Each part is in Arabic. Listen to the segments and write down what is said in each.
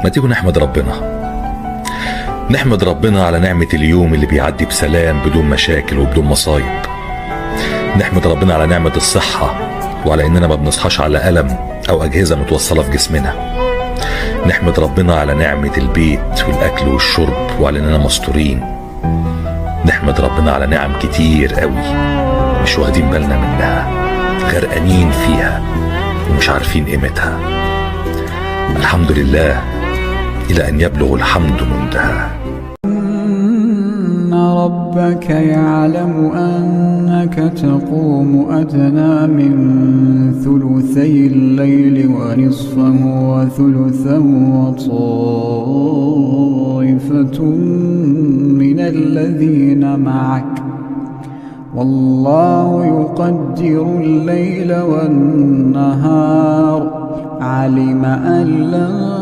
ما تيجوا نحمد ربنا. نحمد ربنا على نعمة اليوم اللي بيعدي بسلام بدون مشاكل وبدون مصايب. نحمد ربنا على نعمة الصحة وعلى اننا ما بنصحاش على ألم او اجهزة متوصلة في جسمنا. نحمد ربنا على نعمة البيت والاكل والشرب وعلى اننا مستورين. نحمد ربنا على نعم كتير قوي مش واخدين بالنا منها، غرقانين فيها ومش عارفين قيمتها. الحمد لله إلى أن يبلغ الحمد منتهى. إن ربك يعلم أنك تقوم أدنى من ثلثي الليل ونصفه وثلثه وطائفة من الذين معك، والله يقدر الليل والنهار. علم أن لن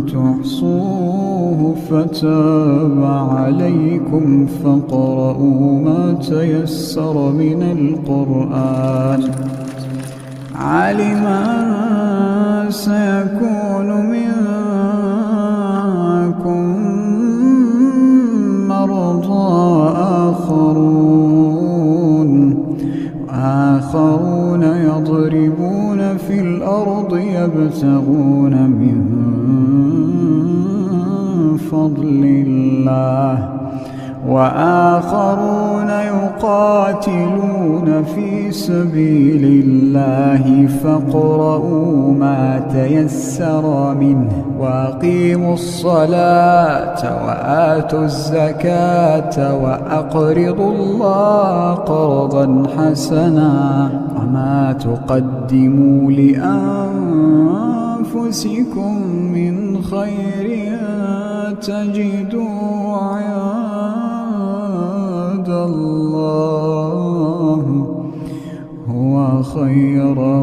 تحصوه فتاب عليكم فاقرؤوا ما تيسر من القرآن. علم أن سيكون منكم مرضى آخرون يضربون في الأرض يبتغون من فضل الله، وآخرون يقاتلون في سبيل الله فاقرؤوا ما تيسر منه. وأقيموا الصلاة وآتوا الزكاة وأقرضوا الله قرضا حسنا، وما تقدموا لأنفسكم من خير تجدوا عند الله هو خيرا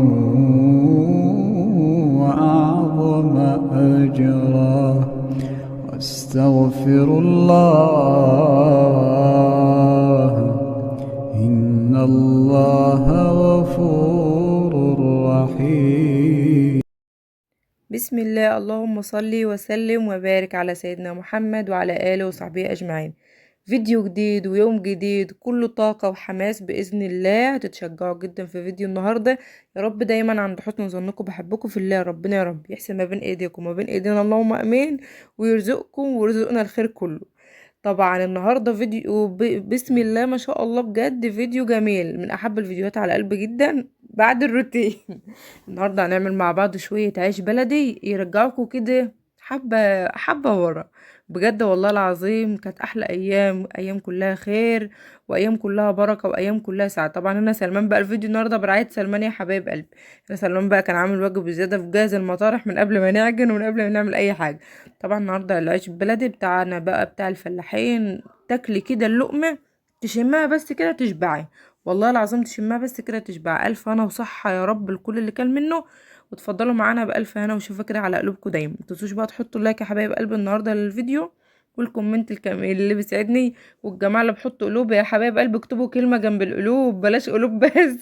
وأعظم أجرا. واستغفروا الله إن الله غفور رحيم. بسم الله، اللهم صل وسلم وبارك على سيدنا محمد وعلى آله وصحبه أجمعين. فيديو جديد ويوم جديد كله طاقة وحماس بإذن الله. هتتشجعوا جدا في فيديو النهاردة. يا رب دايما عند حسن ظنكم، بحبكم في الله. ربنا يا رب يحسن ما بين ايديكم وما بين ايدينا، اللهم امين، ويرزقكم ويرزقنا الخير كله. طبعا النهارده فيديو بسم الله ما شاء الله، بجد فيديو جميل من احب الفيديوهات على قلبي جدا بعد الروتين. النهارده هنعمل مع بعض شويه عيش بلدي يرجعوكوا كده حبه حبه ورا. بجد والله العظيم كانت احلى ايام، ايام كلها خير وايام كلها بركه وايام كلها سعاده. طبعا انا سلمان بقى الفيديو النهارده برعايه سلمان يا حبايب قلبي. انا سلمان بقى كان عامل واجب زياده في جهاز المطارح من قبل ما نعجن ومن قبل ما نعمل اي حاجه. طبعا النهارده العيش البلدي بتاعنا بقى بتاع الفلاحين، تاكلي كده اللقمه تشمها بس كده تشبعي، والله العظيم تشمها بس كده تشبع. الف هنا وصحه يا رب لكل اللي كان منه. وتفضلوا معانا بألف هنا وشوفة كده على قلوبكم دايما. متنسوش بقى تحطوا اللايك يا حبايب قلبي النهارده للفيديو، والكومنت الكامل اللي بيسعدني. والجماعه اللي بحطوا قلوب يا حبايب قلبي اكتبوا كلمه جنب القلوب، بلاش قلوب بس.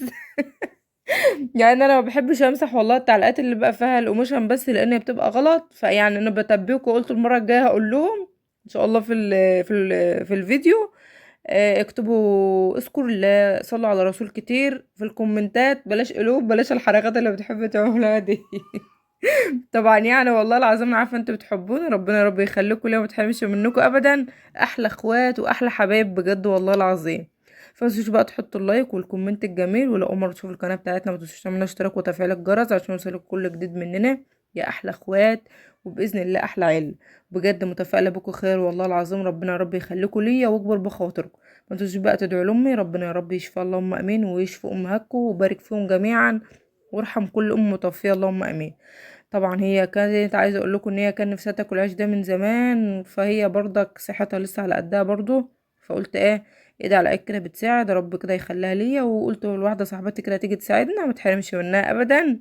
يعني انا ما بحبش امسح والله التعليقات اللي بقى فيها الايموشن بس، لان هي بتبقى غلط. فيعني انا بتبعكم وقلت المره الجايه هقول لهم ان شاء الله في الفيديو. اكتبوا اذكروا الله، صلوا على رسول كتير في الكومنتات، بلاش قلوب، بلاش الحركات اللي بتحب تعملها دي. طبعا يعني والله العظيم انا عارفه انتوا بتحبوني، ربنا يا رب يخليكم ليا وما تحرمش منكم ابدا. احلى اخوات واحلى حبايب بجد والله العظيم. فمتنسوش بقى تحطوا اللايك والكومنت الجميل، ولو اول مره تشوفوا القناه بتاعتنا ما تنسوش تعملوا اشتراك وتفعيل الجرس عشان يوصلك كل جديد مننا. يا احلى اخوات وباذن الله احلى عيله. بجد متفائله بكم خير والله العظيم، ربنا يا رب يخليكم ليا واكبر بخاطركم. ما تنسوش بقى تدعوا لامي، ربنا يا رب يشفى اللهم امين، ويشفي امهاتكم وبارك فيهم جميعا، وارحم كل ام متوفيه اللهم امين. طبعا هي كانت عايزه اقول لكم ان هي كان نفسها تاكل العيش ده من زمان، فهي برضك صحتها لسه على قدها برضو. فقلت ايه على الاقل كده بتساعد، رب كده يخليها ليا. وقلت لواحده صاحبتي كده تيجي تساعدنا ما تحرمش منها ابدا.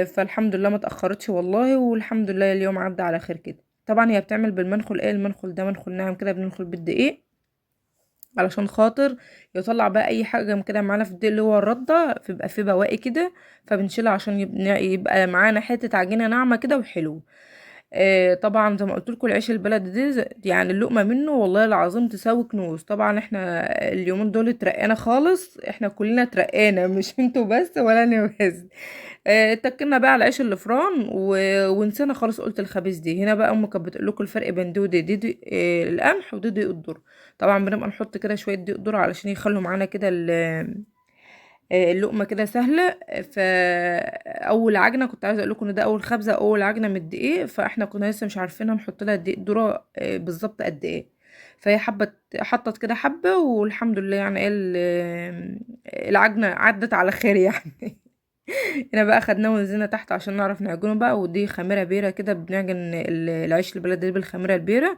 فالحمد لله ما تاخرتش والله، والحمد لله اليوم عدى على خير كده. طبعا هي بتعمل بالمنخل، المنخل ده منخل ناعم كده، بننخل بالدقيق علشان خاطر يطلع بقى اي حاجه كده معانا في الدقيق اللي هو الرده، بيبقى فيه بواقي كده، فبنشيلها عشان يبقى معانا حته عجينه ناعمه كده وحلو. طبعا زي ما قلت لكم العيش البلدي دي يعني اللقمه منه والله العظيم تساوي كنوز. طبعا احنا اليومين دول اترقينا خالص، احنا كلنا اترقينا مش انتوا بس ولا انا بس. اتكلنا بقى على العيش الفران ونسينا خالص قلت الخبيز دي. هنا بقى امي كانت بتقول لكم الفرق بين دي ودي، دي القمح ودي دي الذره. طبعا بنبقى نحط كده شويه دقيق ذره علشان يخلوا معانا كده اللقمه كده سهله. فاول عجنه كنت عايزه اقول لكم ان ده اول خبزه، اول عجنه من الدقيق، فاحنا كنا لسه مش عارفين نحط لها دقيق ذره بالظبط قد ايه. فهي حطت كده حبه، والحمد لله يعني ايه العجنه عدت على خير يعني. هنا بقى خدناه ونزلنا تحت عشان نعرف نعجنه بقى. ودي خميره بيره كده بنعجن العيش البلدي بالخميره البيره.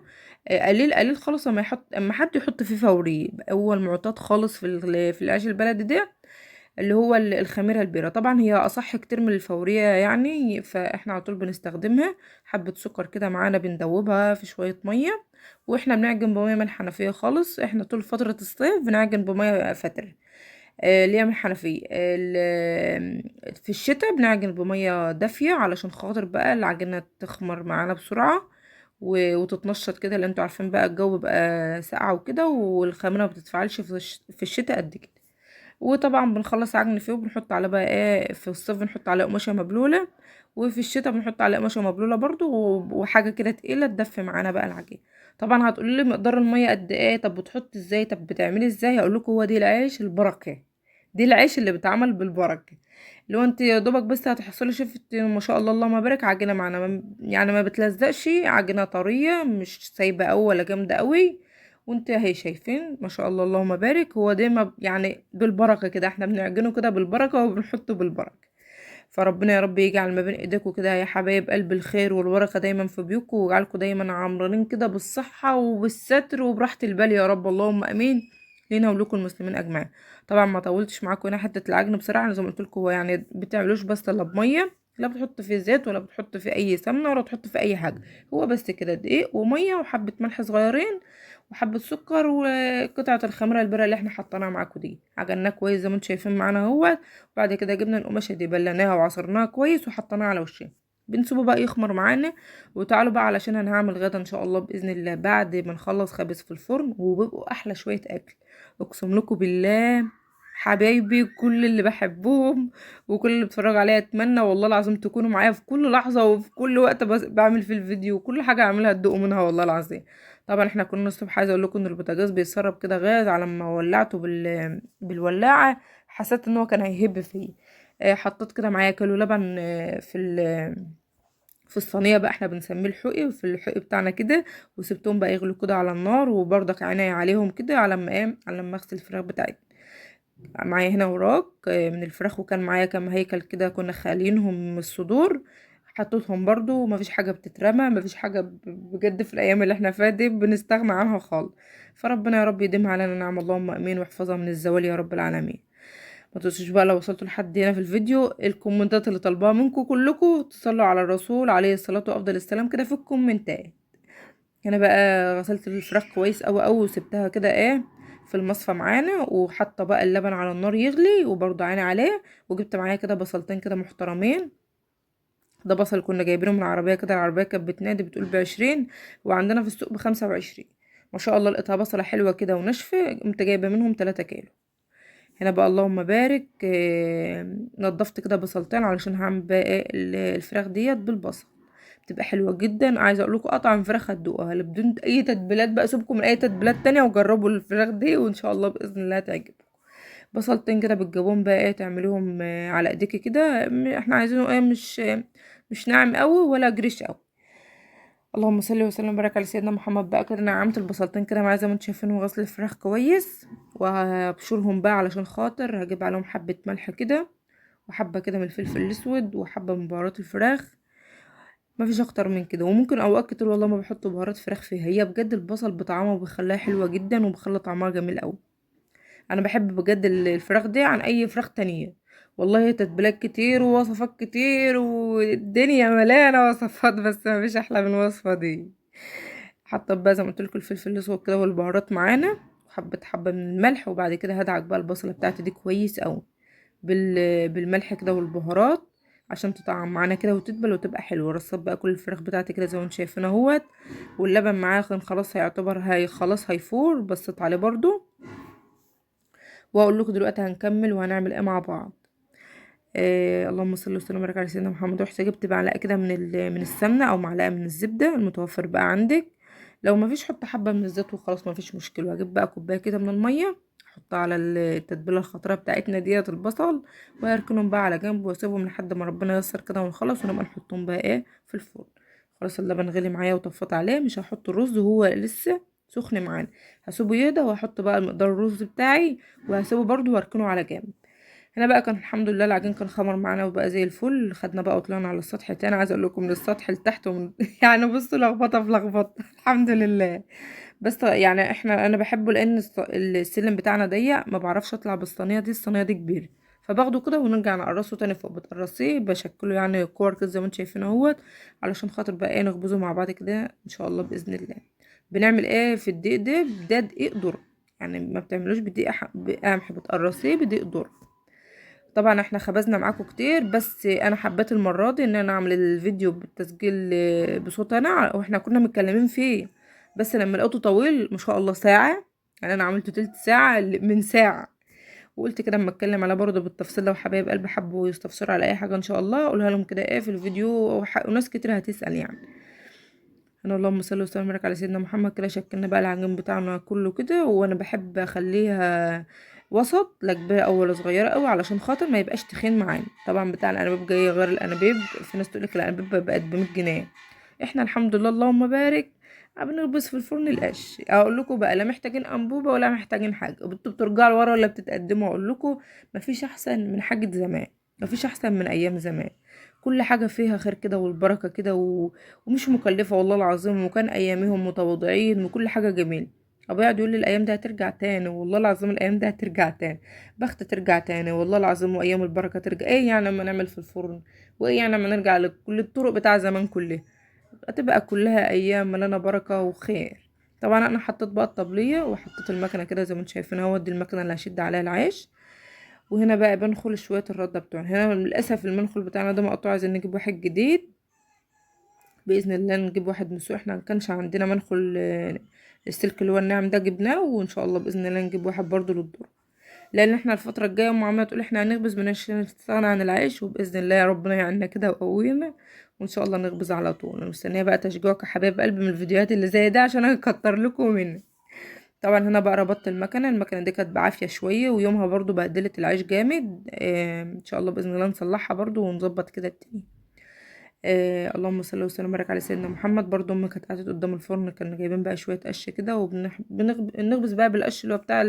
قليل قليل خالص اما حد يحط فيه فوري. هو المعتاد خالص في العيش البلدي ده اللي هو الخميره البيره. طبعا هي اصح كتير من الفوريه يعني، فاحنا على طول بنستخدمها. حبه سكر كده معانا بندوبها في شويه ميه، واحنا بنعجن بميه من الحنفيه خالص. احنا طول فتره الصيف بنعجن بميه فتره اللي هي من الحنفية. في الشتاء بنعجن بمية دافية علشان خاطر بقى العجينة تخمر معانا بسرعة وتتنشط كده، لان انتوا عارفين بقى الجو بقى ساقعة وكده، والخميرة ما بتتفعلش في الشتاء قد كده. وطبعا بنخلص عجن فيه وبنحط عليه بقى ايه، في الصيف بنحط عليه قماشة مبلولة، وفي الشتاء بنحط عليه قماشة مبلولة برضو وحاجة كده تقيلة تدفي معانا بقى العجين. طبعا هتقولوا لي مقدار المية قد ايه، طب بتحط ازاي، طب بتعملي ازاي؟ هقول لكم هو دي العيش البركة، دي العيش اللي بيتعمل بالبركه. لو انت يا دوبك بس هتحصلي شفت ما شاء الله اللهم بارك عجينه معانا يعني ما بتلزقش، عجينه طريه مش سايبه قوي ولا جامده قوي. وانت اهي شايفين ما شاء الله اللهم بارك. هو ده ما يعني بالبركه كده، احنا بنعجنه كده بالبركه وبنحطه بالبركه. فربنا يا رب يجعل ما بين ايديكم كده يا حبايب قلب الخير والبركه دايما في بيوتكم، ويجعلكم دايما عامرين كده بالصحه وبالستر وبراحه البال يا رب، اللهم امين. لينا ولكم المسلمين اجمعين. طبعا ما طولتش معاكم هنا حته العجن بصراحه، أنا زي ما قلت لكم هو يعني بتعملوش بس الا بميه، لا بتحط فيه زيت ولا بتحط فيه اي سمنه ولا بتحط فيه اي حاجه. هو بس كده دقيق وميه وحبه ملح صغيرين وحبه سكر وقطعه الخمره البيره اللي احنا حطيناها معاكم دي. عجناه كويس زي ما انتم شايفين معانا اهو. وبعد كده جبنا القماشه دي بلناها وعصرناها كويس وحطيناها على وشها. بنسيبه بقى يخمر معانا. وتعالوا بقى علشان انا هعمل غدا ان شاء الله باذن الله بعد ما نخلص خبز في الفرن، وبيبقوا احلى شويه اكل. اقسم لكم بالله حبايبي كل اللي بحبهم وكل اللي بتفرج عليا، اتمنى والله العظيم تكونوا معايا في كل لحظه وفي كل وقت بعمل في الفيديو، وكل حاجه اعملها تدوقوا منها والله العظيم. طبعا احنا كنا الصبح عايزه اقول لكم ان البوتاجاز بيتسرب كده غاز، على ما ولعته بالولاعه حسيت ان هو كان هيهب فيه. حطيت كده معايا كيلو لبن في الصينيه بقى، احنا بنسميه الحقي، في الحقي بتاعنا كده. وسبتهم بقى يغلوا كده على النار، وبرضك عيني عليهم كده على ما ايه، على ما اغسل الفراخ بتاعتي. معايا هنا وراك من الفراخ، وكان معايا كام هيكل كده كنا خالينهم من الصدور، حطيتهم برضو. مفيش حاجه بتترمى، مفيش حاجه بجد في الايام اللي احنا فيها دي بنستغنى عنها خالص. فربنا يا رب يديمها علينا نعم اللهم امين، واحفظها من الزوال يا رب العالمين. ما تنسوش بقى لو وصلتوا لحد هنا في الفيديو الكومنتات اللي طالباها منكم كلكم تصلوا على الرسول عليه الصلاة وافضل السلام كده في الكومنتات. هنا بقى غسلت الفراخ كويس اوي اوي وسبتها كده ايه في المصفى معانا، وحاطه بقى اللبن على النار يغلي وبرضه عيني عليه. وجبت معايا كده بصلتين كده محترمين. ده بصل كنا جايبينه من العربية كده، العربية كانت بتنادي بتقول ب20 وعندنا في السوق ب25. ما شاء الله لقيتها بصلة حلوة كده وناشفة، قمت جايبة منهم 3 كيلو. هنا بقى اللهم بارك نضفت كده بصلتين علشان هعمل بقى ايه الفراخ ديت بالبصل. بتبقى حلوه جدا. عايزه اقول لكم اطعم فراخ هتدوقوها بدون اي تتبيلات بقى، سيبكم من اي تتبيلات تانية وجربوا الفراخ دي وان شاء الله باذن الله تعجبكم. بصلتين كده بتجيبوهم بقى ايه تعملوهم على ايديكي كده. احنا عايزينه ايه مش ناعم قوي ولا جريش قوي. اللهم صل وسلم وبارك على سيدنا محمد. بقى كده نعمت البصلتين كده معايا زي ما انتم شايفين، وغسل الفراخ كويس وهبشرهم بقى علشان خاطر هجيب عليهم حبه ملح كده، وحبه كده من الفلفل الاسود، وحبه من بهارات الفراخ. ما فيش اكتر من كده. وممكن اوقات كتير والله ما بحط بهارات فراخ فيها، هي بجد البصل بطعمه وبيخليها حلوه جدا وبيخلي طعمها جميل قوي. انا بحب بجد الفراخ دي عن اي فراخ تانية. والله تتبيلات كتير ووصفات كتير والدنيا مليانه وصفات، بس ما فيش احلى من الوصفه دي. حاطه بقى زي ما قلت لكم الفلفل الاسود كده والبهارات معانا، حبة من الملح، وبعد كده هدعك بقى البصلة بتاعتي دي كويس قوي بالملح كده والبهارات عشان تطعم معانا كده وتدبل وتبقى حلوه. رصيت بقى كل الفراخ بتاعتي كده زي ما انتم شايفين اهوت، واللبن معاه كان خلاص هيعتبر خلاص هيفور، بصيت عليه برضو. واقول لكم دلوقتي هنكمل وهنعمل ايه مع بعض. اللهم صل وسلم وبارك على سيدنا محمد. رحت جبت معلقه كده من السمنه او معلقه من الزبده المتوفر بقى عندك، لو ما فيش حط حبه من الزيت وخلاص ما فيش مشكله. وهجيب بقى كوبايه كده من الميه احطها على التتبيله الخضراء بتاعتنا ديت البصل، وهركنهم بقى على جنب واسيبهم لحد ما ربنا ييسر كده ونخلص، ونبقى نحطهم بقى ايه في الفرن. خلاص اللبن غلي معايا وطفيت عليه، مش هحط الرز وهو لسه سخن معانا، هسيبه يهدى وهحط بقى مقدار الرز بتاعي وهسيبه برضو واركنه على جنب. هنا بقى كان الحمد لله العجين كان خمر معانا وبقى زي الفل. خدنا بقى وطلعنا على السطح تاني، عايزه اقول لكم من السطح لتحت يعني بصوا لخبطه في لخبطه الحمد لله. بس يعني انا بحبه لان السلم بتاعنا ضيق، ما بعرفش اطلع بالصينيه دي، الصينيه دي كبيره، فباخده كده ونرجع نقرصه تاني فوق. بتقرصيه بشكله يعني كور كده زي ما انتم شايفين اهوت، علشان خاطر بقى ايه نخبزه مع بعض كده ان شاء الله باذن الله. بنعمل ايه في الدقيق ده دقيق ذره، يعني ما بتعملوش بدقيق بقمح، بتقرصيه بدقيق ذره. طبعا احنا خبزنا معاكم كتير، بس انا حبيت المره دي ان انا اعمل الفيديو بالتسجيل بصوت انا، واحنا كنا متكلمين فيه، بس لما لقيته طويل ما شاء الله ساعه، يعني انا عملته تلت ساعه من ساعه. وقلت كده اما اتكلم على برضه بالتفصيل، لو حبايب قلبي حبوا يستفسروا على اي حاجه ان شاء الله اقولها لهم كده ايه في الفيديو، وناس كتير هتسال يعني. انا اللهم صل وسلم وبارك على سيدنا محمد. كده شكلنا بقى العجين بتاعنا كله كده، وانا بحب اخليها وسط، لا كبيره او ولا صغيره قوي، علشان خاطر ما يبقاش تخين معانا. طبعا بتاع الانابيب جاي غير الانابيب، في ناس تقولك الانابيب بقت ب100 جنيه، احنا الحمد لله اللهم بارك بنخبز في الفرن القش. اقول لكم بقى لا محتاجين انبوبه ولا محتاجين حاجه، انتوا بترجعوا لورا ولا بتتقدموا. اقول لكم مفيش احسن من حاجه زمان، مفيش احسن من ايام زمان، كل حاجة فيها خير كده والبركة كده ومش مكلفة والله العظيم، وكان أيامهم متواضعين وكل حاجة جميلة. أبويا يقعد يقول لي الأيام دي هترجع تاني، والله العظيم الأيام دي هترجع تاني، بخت ترجع تاني والله العظيم، وأيام البركة ترجع. إيه يعني لما نعمل في الفرن، وإيه يعني لما نرجع لكل الطرق بتاع زمان كلها، هتبقى كلها أيام مليانة بركة وخير. طبعا أنا حطيت بقى الطبلية وحطيت المكنة كده زي ما انتم شايفين اهو، دي المكنة اللي هشد عليها العيش. وهنا بقى بنخل شوية الردة بتوعنا. هنا للأسف المنخل بتاعنا ده مقطوع، عايزين نجيب واحد جديد بإذن الله، نجيب واحد من السوق. احنا مكانش عندنا منخل السلك اللي هو الناعم ده جبناه، وإن شاء الله بإذن الله نجيب واحد برضو للدور، لأن احنا الفترة الجاية أم عمالة تقول احنا هنخبز مش هنستغنى عن العيش، وبإذن الله يا ربنا يعيننا كده ويقوينا، وإن شاء الله نخبز على طول. أنا مستنية بقى تشجيعك يا حبايب قلبي من الفيديوهات اللي زي ده عشان أكتر لكم منه. طبعا هنا بقى ربطت المكنه دي كانت بعافيه شويه، ويومها برضو بهدلت العيش جامد. ان شاء الله باذن الله نصلحها برضو ونظبط كده الدنيا. اللهم صل وسلم وبارك على سيدنا محمد. برضو امي كانت قاعده قدام الفرن، كنا جايبين بقى شويه قش كده وبنخبز بقى بالقش اللي هو بتاع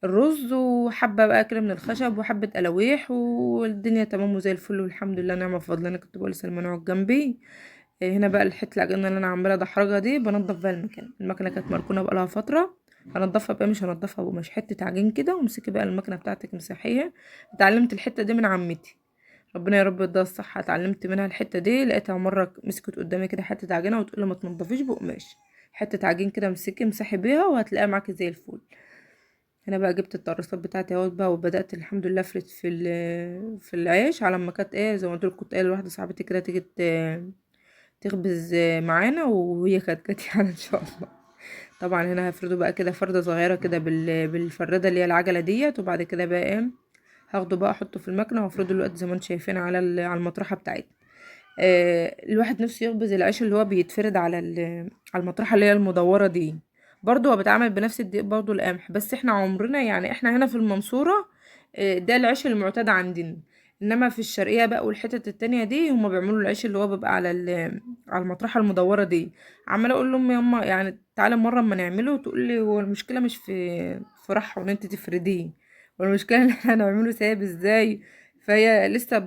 الرز، وحبه بقى كده من الخشب وحبه قلاويح، والدنيا تمام وزي الفل والحمد لله نعمه بفضل. انا كنت بقول لسلمان اقعد جنبي. هنا بقى الحته العجينه اللي انا عماله ادحرجها دي بنضف بقى المكنه كانت مركونه بقالها فتره، هنضفها بقى مش هنضفها بقماش، حته عجين كده وامسكي بقى المكنه بتاعتك مساحيه. اتعلمت الحته دي من عمتي، ربنا يا رب يديها الصحه، اتعلمت منها الحته دي. لقيتها مره مسكت قدامي كده حته عجينه وتقول لي ما تنضفيش بقماش، حته عجين كده امسكي امسحي بيها وهتلاقيها معاكي زي الفل. هنا بقى جبت الطرصات بتاعتي اهوت بقى، وبدات الحمد لله افرد في العيش، على ما كانت ايه زي ما قلت لكم، كنت قايله لواحده صاحبتي كده تيجي تخبز معانا، وهي كانت جت يعني ان شاء الله. طبعا هنا هفرده بقى كده فردة صغيرة كده بالفردة اللي هي العجلة ديت، وبعد كده بقى ايه هاخده بقى احطه في المكنة وافرده الوقت زي ما انتم شايفين على على المطرحة بتاعتنا. الواحد نفسه يخبز العيش اللي هو بيتفرد على المطرحة اللي هي المدورة دي، برضو هو بيتعمل بنفس الدقيق برضو القمح، بس احنا عمرنا يعني احنا هنا في المنصورة ده العيش المعتاد عندنا، انما في الشرقية بقى والحتت التانية دي هما بيعملوا العيش اللي هو بيبقى على المطرحة المدورة دي. عمالة اقول لهم ياما يعني تعالى مرة اما نعمله، تقول لي هو المشكلة مش في رحة وان انت تفرديه، والمشكلة ان احنا هنعمله سايب ازاي. فهي لسه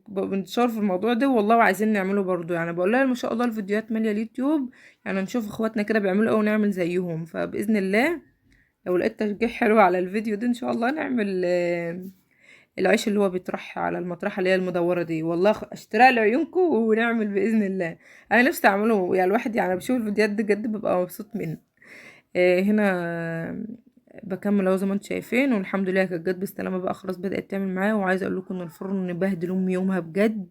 بنتشار في الموضوع ده والله، وعايزين نعمله برضو. يعني بقول لها ما شاء الله الفيديوهات ماليه اليوتيوب، يعني نشوف اخواتنا كده بيعملوا ايه ونعمل زيهم. فباذن الله لو لقيت تشجيع حلو على الفيديو ده ان شاء الله نعمل العيش اللي هو بيطرح على المطرحه اللي هي المدوره دي، والله اشتريها لعيونكم ونعمل باذن الله. انا نفسي اعمله، يعني الواحد يعني بشوف الفيديوهات دي بجد ببقى مبسوط منه. هنا بكمل اهو زي ما انتم شايفين، والحمد لله كانت جت بالسلامه بقى، خلاص بدات تعمل معايا. وعايزه اقول لكم ان الفرن بهدل امي يومها بجد،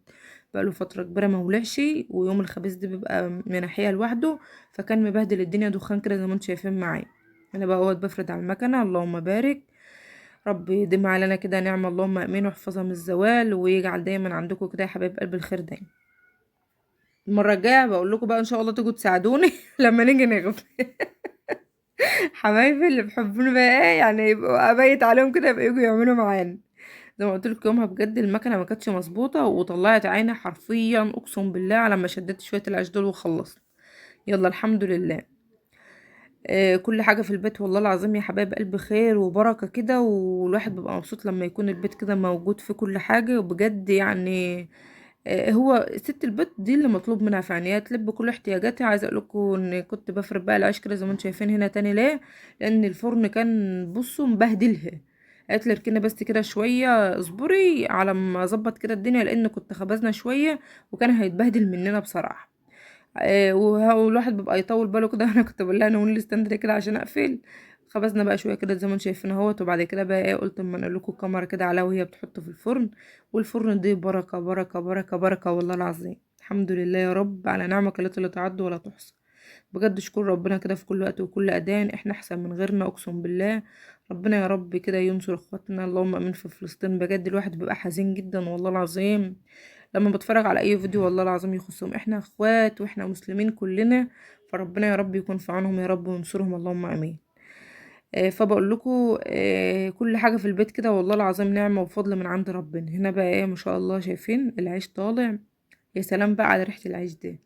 بقى له فتره كبيره ما ولعش، ويوم الخميس ده بيبقى من ناحيه لوحده، فكان مبهدل الدنيا دخان كده زي ما انتم شايفين معايا. انا بقى اهوت بفرد على المكنه. اللهم بارك، رب يديم علينا كده نعمه، اللهم امين، واحفظها من الزوال، ويجعل دايما عندكم كده يا حبايب قلب الخير دايما. المره الجايه بقول لكم بقى ان شاء الله تيجوا تساعدوني لما نيجي نغفل. حبايبي اللي بيحبوني بقى ايه يعني، يبقوا ابيت عليهم كده يبقوا يجوا يعملوا معانا. زي ما قلت لك يومها بجد المكنه ما كانتش مظبوطه، وطلعت عيني حرفيا اقسم بالله على ما شدت شويه العيش دول وخلصت. يلا الحمد لله. كل حاجه في البيت والله العظيم يا حبايب قلب خير وبركه كده، والواحد بيبقى مبسوط لما يكون البيت كده موجود في كل حاجه، وبجد يعني هو ست البيت دي اللي مطلوب منها فعلا هي تلب كل احتياجاتها. عايزه اقول لكم ان كنت بفرد بقى العيش كده زي ما انتم شايفين هنا تاني، ليه؟ لان الفرن كان بصوا مبهدلها. قالت لي اركني بس كده شويه، اصبري على ما اظبط كده الدنيا، لان كنت خبزنا شويه وكان هيتبهدل مننا بصراحه. والواحد بيبقى يطول باله كده. انا كنت بقول لها نقول الاستند كده عشان اقفل. خبزنا بقى شويه كده زي ما انتم شايفين اهوت، وبعد كده بقى ايه قلت اما انقل لكم الكاميرا كده عليها وهي بتحط في الفرن. والفرن دي بركه بركه بركه بركه والله العظيم. الحمد لله يا رب على نعمك التي لا تعد ولا تحصى. بجد شكر ربنا كده في كل وقت وكل اذان، احنا احسن من غيرنا اقسم بالله. ربنا يا رب كده ينصر اخواتنا، اللهم امين. في فلسطين بجد الواحد بيبقى حزين جدا والله العظيم لما بتفرج على اي فيديو، والله العظيم يخصهم. احنا اخوات واحنا مسلمين كلنا، فربنا يا رب يكون في عونهم يا رب وينصرهم، اللهم امين. فبقول لكم كل حاجه في البيت كده والله العظيم نعمه وفضل من عند ربنا. هنا بقى ايه ما شاء الله شايفين العيش طالع. يا سلام بقى على ريحه العيش ده،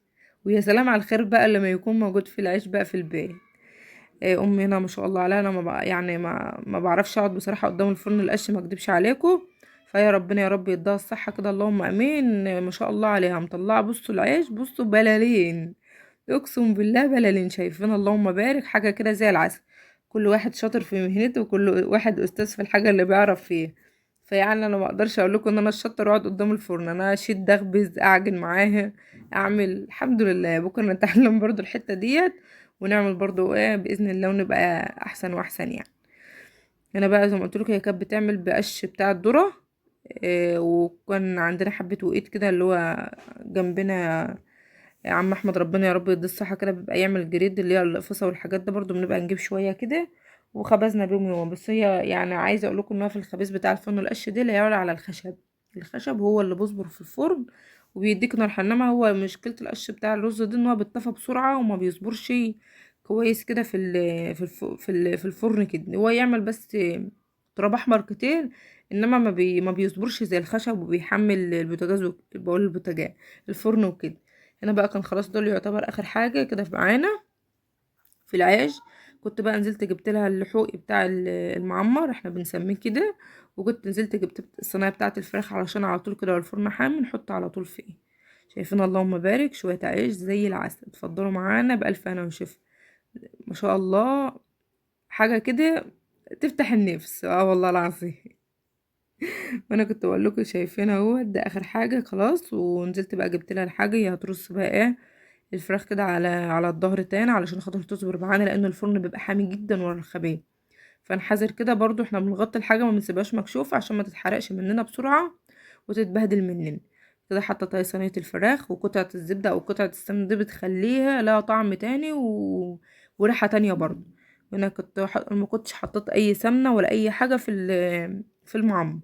ويا سلام على الخير بقى لما يكون موجود في العيش بقى في البيت. امي هنا ما شاء الله عليها، انا ما بق- يعني ما بعرفش اقعد بصراحه قدام الفرن القش، ما اكدبش عليكم. فيا ربنا يا رب يديها الصحه كده اللهم امين. ما شاء الله عليها مطلعه، بصوا العيش بصوا بلالين، اقسم بالله بلالين. شايفين اللهم بارك حاجه كده زي العسل. كل واحد شاطر في مهنته، وكل واحد استاذ في الحاجه اللي بيعرف فيها. فيعني انا ما اقدرش اقول لكم ان انا الشاطر واقعد قدام الفرن، انا اشد اخبز اعجن معاها اعمل. الحمد لله بكره نتعلم برضو الحته ديت، ونعمل برضو ايه باذن الله، ونبقى احسن واحسن يعني. انا بقى زي ما قلت لكم هي كانت بتعمل بقش بتاع الذره. وكان عندنا حبه وقيت كده اللي هو جنبنا عم احمد ربنا يا رب يدي الصحه كده، بيبقى يعمل جريد اللي هي القفصه والحاجات ده، برضو بنبقى نجيب شويه كده وخبزنا بيهم يوم. بس هي يعني عايزه اقول لكم ان هو في الخبيز بتاع الفرن القش دي لا يعلى على الخشب. الخشب هو اللي بيصبر في الفرن وبيديك نار، انما هو مشكله القش بتاع الرز ده ان هو بيتطفى بسرعه وما بيصبرش كويس كده في الفرن كده. هو يعمل بس تراب احمر كتير، انما ما بيصبرش زي الخشب، وبيحمل البوتاجاز بقول البوتاجاز الفرن وكده. هنا بقى كان خلاص دول يعتبر اخر حاجه كده معانا في العيش. كنت بقى نزلت جبت لها اللحوق بتاع المعمر احنا بنسميه كده، وكنت نزلت جبت الصينيه بتاعه الفراخ علشان على طول كده والفرن حامي نحط على طول فيه. شايفين اللهم بارك شويه عيش زي العسل. اتفضلوا معانا بألف هنا وشفا. ما شاء الله حاجه كده تفتح النفس، اه والله العظيم. وانا كنت بقول لكم شايفين اهو ده اخر حاجه خلاص. ونزلت بقى جبت لها الحاجه، هي هترص بقى ايه الفراخ كده على الظهر تاني علشان خاطر تصبر معانا، لان الفرن بيبقى حامي جدا ورا الخبيه. فنحذر كده برضو احنا بنغطي الحاجه ما بنسيبهاش مكشوفه عشان ما تتحرقش مننا بسرعه وتتبهدل مننا. كده حطيت اهي صينيه الفراخ، وقطعه الزبده او قطعه السمن دي بتخليها لها طعم تاني وريحه تانية برضو. وانا ما كنتش حطيت اي سمنه ولا اي حاجه في المعمر.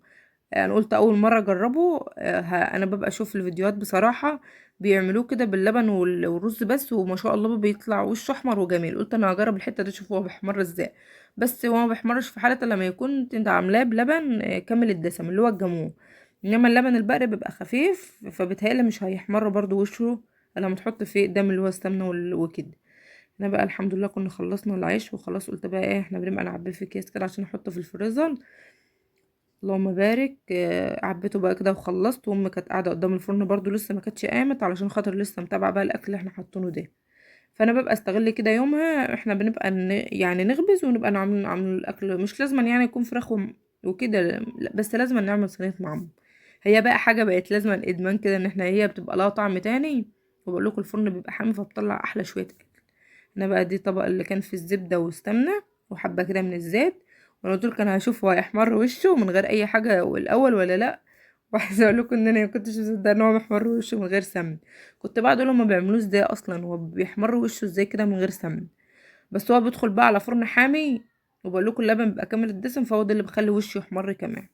انا قلت اول مره اجربه. انا ببقى اشوف الفيديوهات بصراحه بيعملوه كده باللبن والرز بس، وما شاء الله بيطلع وشه احمر وجميل. قلت انا هجرب الحته دي اشوف هو بيحمر ازاي. بس هو ما بيحمرش في حاله لما يكون انت عاملاه بلبن كامل الدسم اللي هو الجمون. انما اللبن البقري بيبقى خفيف، فبتهيألي مش هيحمر برضو وشه لما تحط فيه قدام اللي هو السمنه وكده. انا بقى الحمد لله كنا خلصنا العيش وخلاص. قلت بقى ايه احنا بنبقى نعبيه في اكياس كده عشان نحطه في الفريزر. اللهم بارك. عبيته بقى كده وخلصت، وامي كانت قاعده قدام الفرن برضو لسه ما كانتش قامت علشان خاطر لسه متابعه بقى الاكل اللي احنا حاطينه ده. فانا ببقى استغل كده يومها احنا بنبقى يعني نخبز ونبقى نعمل الاكل. مش لازم يعني يكون فراخ وكده لا، بس لازم نعمل صينيه معمر. هي بقى حاجه بقت لازم ادمان كده ان احنا هي بتبقى لها طعم تاني. وبقول لكم الفرن بيبقى حامي فبطلع احلى شويه اكل. هنا بقى دي طبق اللي كان في الزبدة والسمنة وحبة كده من الزيت، وانا قلت كان هشوف هو هيحمر وشه من غير اي حاجة الاول ولا لا. وعايزه اقول لكم ان انا ما كنتش مصدقه ان هو محمر وشه من غير سمن. كنت بقعد اقول هما بيعملوه ازاي اصلا، هو بيحمر وشه ازاي كده من غير سمن؟ بس هو بيدخل بقى على فرن حامي، وبقول لكم اللبن بيبقى كامل الدسم، فهو ده اللي بيخلي وشه يحمر كمان.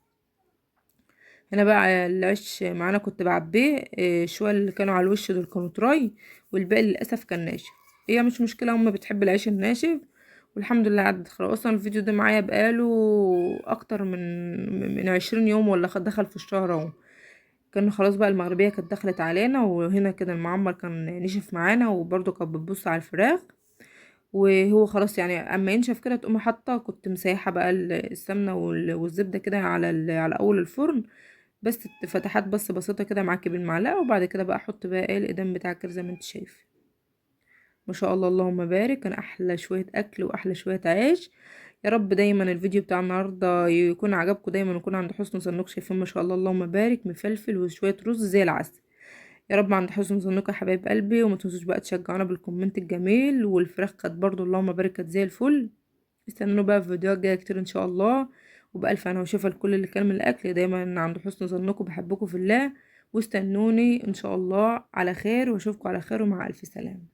هنا بقى العيش معانا كنت بعبيه شويه اللي كانوا على الوش دول كانوا تراي، والباقي للاسف كان ناشف. هي مش مشكله، هما بتحب العيش الناشف. والحمد لله عدت خلاص. اصلا الفيديو ده معايا بقاله اكتر من 20 يوم ولا دخل في الشهر اهو. كان خلاص بقى المغربية كانت دخلت علينا، وهنا كده المعمر كان نشف معانا، وبرضه كانت بتبص على الفراخ. وهو خلاص يعني اما ينشف كده تقوم حاطه، كنت مسيحه بقى السمنه والزبده كده على اول الفرن، بس فتحات بس بسيطه كده معاكي بالمعلقه، وبعد كده بقى احط بقى ايه الايدام بتاعك كده زي ما انت شايف. ما شاء الله اللهم بارك، كان احلى شويه اكل واحلى شويه عيش. يا رب دايما الفيديو بتاع النهارده يكون عجبكم دايما، ويكون عند حسن ظنكم. شايفين ما شاء الله اللهم بارك، مفلفل وشويه رز زي العسل. يا رب عند حسن ظنكم يا حبايب قلبي، وما تنسوش بقى تشجعونا بالكومنت الجميل. والفراخ كانت برضو اللهم بارك كانت زي الفل. استنوا بقى في فيديوهات جايه كتير ان شاء الله. وبألف انا وشفا لكل اللي كان من الاكل. دايما عند حسن ظنكم، بحبكم في الله. واستنوني ان شاء الله على خير، واشوفكم على خير ومع الف سلامه.